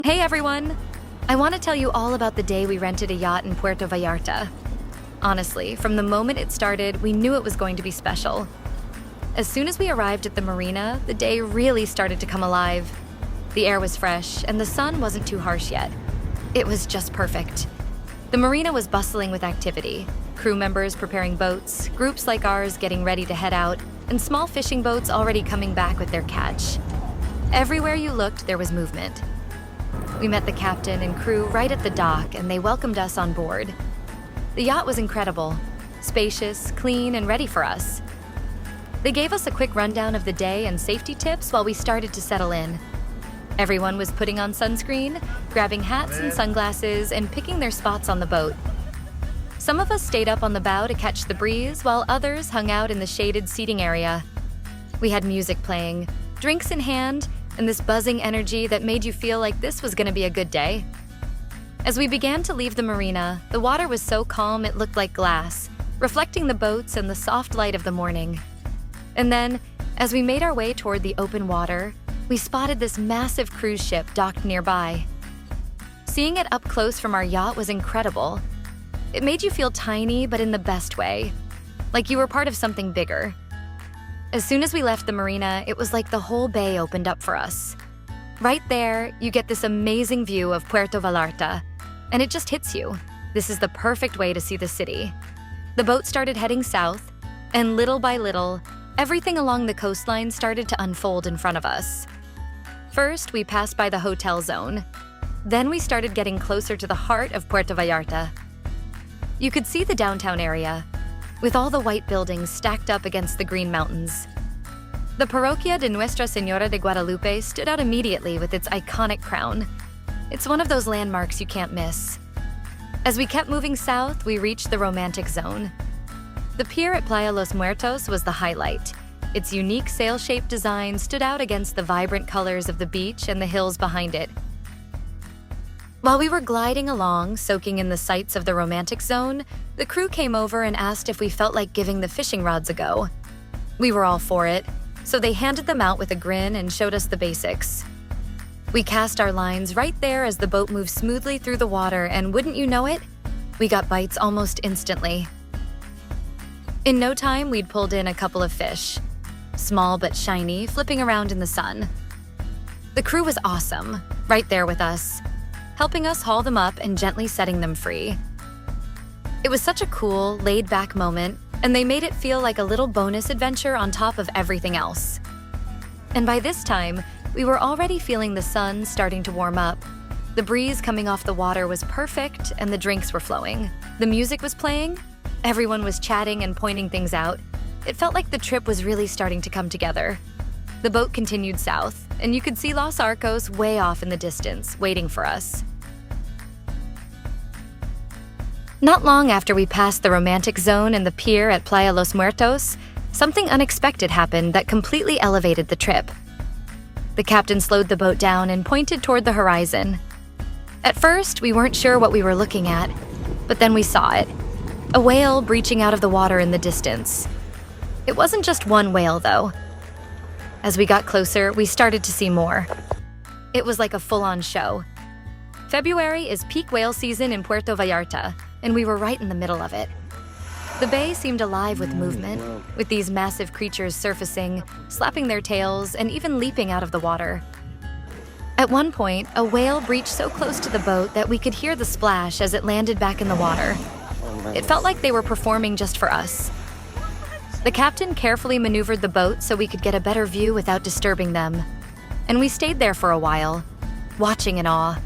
Hey everyone! I want to tell you all about the day we rented a yacht in Puerto Vallarta. Honestly, from the moment it started, we knew it was going to be special. As soon as we arrived at the marina, the day really started to come alive. The air was fresh, and the sun wasn't too harsh yet. It was just perfect. The marina was bustling with activity. Crew members preparing boats, groups like ours getting ready to head out, and small fishing boats already coming back with their catch. Everywhere you looked, there was movement. We met the captain and crew right at the dock, and they welcomed us on board. The yacht was incredible, spacious, clean, and ready for us. They gave us a quick rundown of the day and safety tips while we started to settle in. Everyone was putting on sunscreen, grabbing hats and sunglasses, and picking their spots on the boat. Some of us stayed up on the bow to catch the breeze, while others hung out in the shaded seating area. We had music playing, drinks in hand, and this buzzing energy that made you feel like this was going to be a good day. As we began to leave the marina, the water was so calm it looked like glass, reflecting the boats and the soft light of the morning. And then, as we made our way toward the open water, we spotted this massive cruise ship docked nearby. Seeing it up close from our yacht was incredible. It made you feel tiny, but in the best way, like you were part of something bigger. As soon as we left the marina, it was like the whole bay opened up for us. Right there, you get this amazing view of Puerto Vallarta, and it just hits you. This is the perfect way to see the city. The boat started heading south, and little by little, everything along the coastline started to unfold in front of us. First, we passed by the hotel zone. Then we started getting closer to the heart of Puerto Vallarta. You could see the downtown area, with all the white buildings stacked up against the green mountains. The Parroquia de Nuestra Señora de Guadalupe stood out immediately with its iconic crown. It's one of those landmarks you can't miss. As we kept moving south, we reached the romantic zone. The pier at Playa Los Muertos was the highlight. Its unique sail-shaped design stood out against the vibrant colors of the beach and the hills behind it. While we were gliding along, soaking in the sights of the romantic zone, the crew came over and asked if we felt like giving the fishing rods a go. We were all for it, so they handed them out with a grin and showed us the basics. We cast our lines right there as the boat moved smoothly through the water, and wouldn't you know it, we got bites almost instantly. In no time, we'd pulled in a couple of fish, small but shiny, flipping around in the sun. The crew was awesome, right there with us, helping us haul them up and gently setting them free. It was such a cool, laid-back moment, and they made it feel like a little bonus adventure on top of everything else. And by this time, we were already feeling the sun starting to warm up. The breeze coming off the water was perfect, and the drinks were flowing. The music was playing, everyone was chatting and pointing things out. It felt like the trip was really starting to come together. The boat continued south, and you could see Los Arcos way off in the distance, waiting for us. Not long after we passed the romantic zone and the pier at Playa Los Muertos, something unexpected happened that completely elevated the trip. The captain slowed the boat down and pointed toward the horizon. At first, we weren't sure what we were looking at, but then we saw it. A whale breaching out of the water in the distance. It wasn't just one whale, though. As we got closer, we started to see more. It was like a full-on show. February is peak whale season in Puerto Vallarta, and we were right in the middle of it. The bay seemed alive with movement, with these massive creatures surfacing, slapping their tails, and even leaping out of the water. At one point, a whale breached so close to the boat that we could hear the splash as it landed back in the water. It felt like they were performing just for us. The captain carefully maneuvered the boat so we could get a better view without disturbing them. And we stayed there for a while, watching in awe.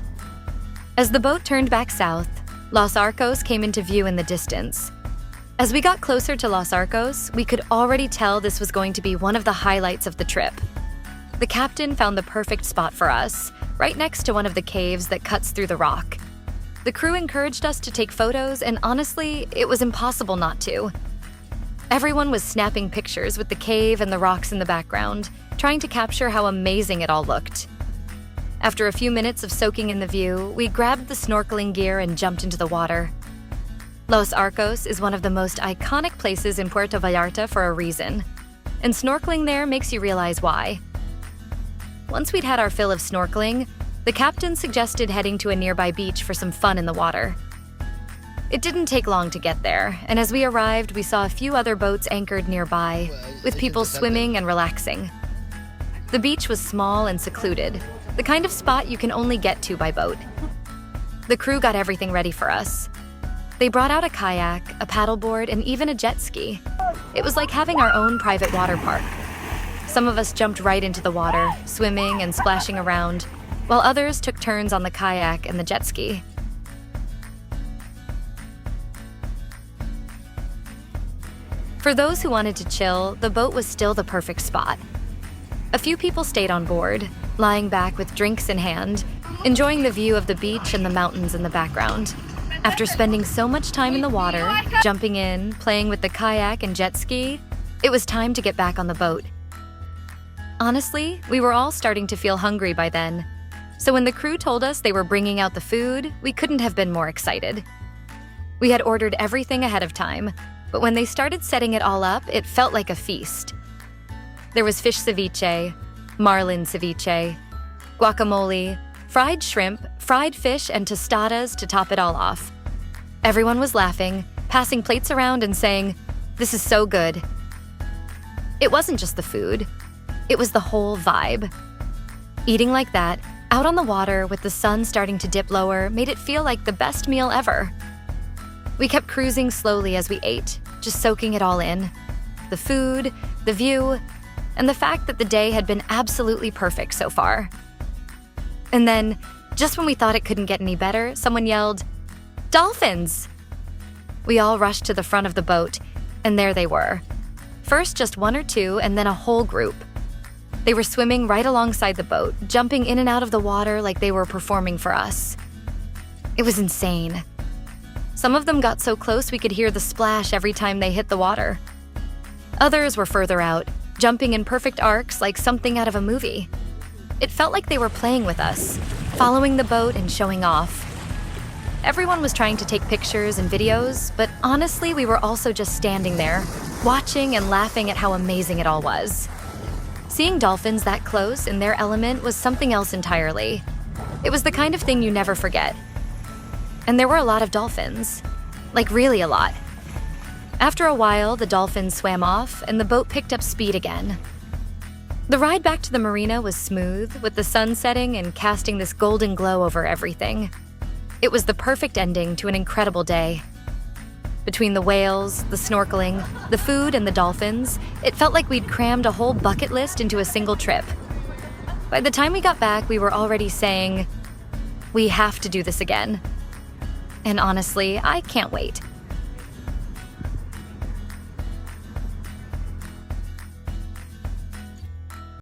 As the boat turned back south, Los Arcos came into view in the distance. As we got closer to Los Arcos, we could already tell this was going to be one of the highlights of the trip. The captain found the perfect spot for us, right next to one of the caves that cuts through the rock. The crew encouraged us to take photos, and honestly, it was impossible not to. Everyone was snapping pictures with the cave and the rocks in the background, trying to capture how amazing it all looked. After a few minutes of soaking in the view, we grabbed the snorkeling gear and jumped into the water. Los Arcos is one of the most iconic places in Puerto Vallarta for a reason, and snorkeling there makes you realize why. Once we'd had our fill of snorkeling, the captain suggested heading to a nearby beach for some fun in the water. It didn't take long to get there, and as we arrived, we saw a few other boats anchored nearby, with people swimming and relaxing. The beach was small and secluded, the kind of spot you can only get to by boat. The crew got everything ready for us. They brought out a kayak, a paddleboard, and even a jet ski. It was like having our own private water park. Some of us jumped right into the water, swimming and splashing around, while others took turns on the kayak and the jet ski. For those who wanted to chill, the boat was still the perfect spot. A few people stayed on board, lying back with drinks in hand, enjoying the view of the beach and the mountains in the background. After spending so much time in the water, jumping in, playing with the kayak and jet ski, it was time to get back on the boat. Honestly, we were all starting to feel hungry by then, so when the crew told us they were bringing out the food, we couldn't have been more excited. We had ordered everything ahead of time, but when they started setting it all up, it felt like a feast. There was fish ceviche, marlin ceviche, guacamole, fried shrimp, fried fish, and tostadas to top it all off. Everyone was laughing, passing plates around and saying, "This is so good." It wasn't just the food, it was the whole vibe. Eating like that, out on the water with the sun starting to dip lower, made it feel like the best meal ever. We kept cruising slowly as we ate, just soaking it all in. The food, the view, and the fact that the day had been absolutely perfect so far. And then, just when we thought it couldn't get any better, someone yelled, "Dolphins!" We all rushed to the front of the boat, and there they were. First just one or two, and then a whole group. They were swimming right alongside the boat, jumping in and out of the water like they were performing for us. It was insane. Some of them got so close we could hear the splash every time they hit the water. Others were further out, jumping in perfect arcs like something out of a movie. It felt like they were playing with us, following the boat and showing off. Everyone was trying to take pictures and videos, but honestly, we were also just standing there, watching and laughing at how amazing it all was. Seeing dolphins that close in their element was something else entirely. It was the kind of thing you never forget. And there were a lot of dolphins. Like really a lot. After a while, the dolphins swam off and the boat picked up speed again. The ride back to the marina was smooth, with the sun setting and casting this golden glow over everything. It was the perfect ending to an incredible day. Between the whales, the snorkeling, the food, and the dolphins, it felt like we'd crammed a whole bucket list into a single trip. By the time we got back, we were already saying, "We have to do this again." And honestly, I can't wait.